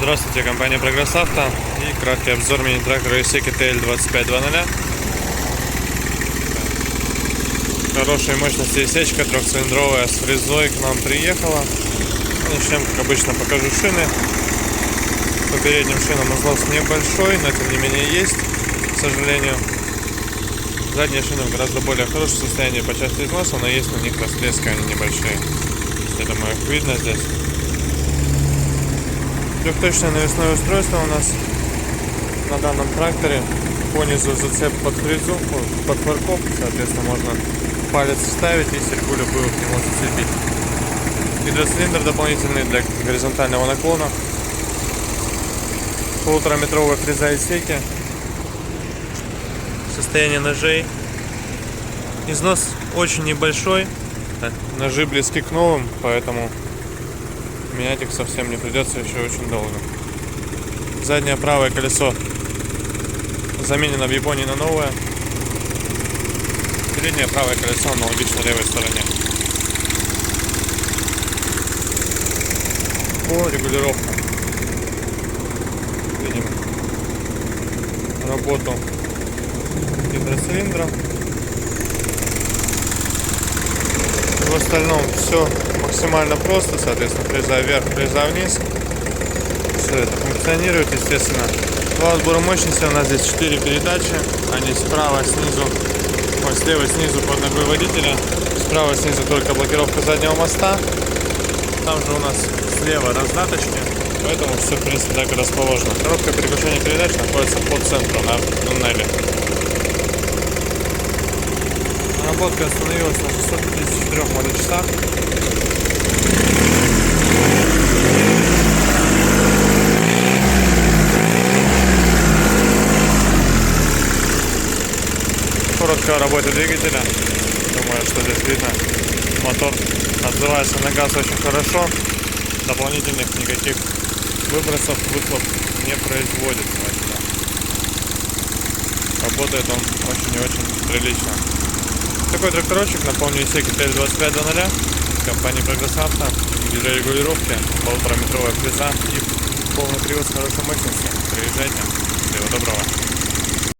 Здравствуйте, компания Прогресс Авто и краткий обзор мини-трактора Исеки TL2500. Хорошей мощности Исечка, трехцилиндровая с резой к нам приехала. Начнем, как обычно, покажу шины. По передним шинам износ небольшой, но тем не менее есть, к сожалению. Задние шины в гораздо более хорошем состоянии по части износа, но есть на них расплески, они небольшие. Я думаю, их видно здесь. Трехточное навесное устройство у нас на данном тракторе. По низу зацеп под фрезу, под фаркоп, соответственно, можно палец вставить и серьгу любую к нему зацепить. Гидроцилиндр дополнительный для горизонтального наклона. 1,5-метровая фреза Исеки. Состояние ножей. Износ очень небольшой. Ножи близки к новым, поэтому менять их совсем не придется еще очень долго. Заднее правое колесо заменено в Японии на новое. Переднее правое колесо аналогично левой стороне. По регулировкам видим работу гидроцилиндра. В остальном все максимально просто, соответственно, фреза вверх, фреза вниз. Все это функционирует, естественно. Вал сбора мощности у нас здесь 4 передачи. Они справа, снизу, слева, снизу под ногой водителя. Справа, снизу только блокировка заднего моста. Там же у нас слева раздаточки, поэтому все, в принципе, так и расположено. Коробка переключения передач находится по центру на туннеле. Наработка остановилась на 654 моточасах. Коротко о работе двигателя. Думаю, что здесь видно. Мотор отзывается на газ очень хорошо. Дополнительных никаких выбросов, выхлоп не производит. Работает он очень и очень прилично. Такой тракторочек, напомню, Исеки TL2500, компании Прогресс Авто, для регулировки, 1,5-метровая фреза и полный привод с хорошей мощностью. Приезжайте, всего доброго.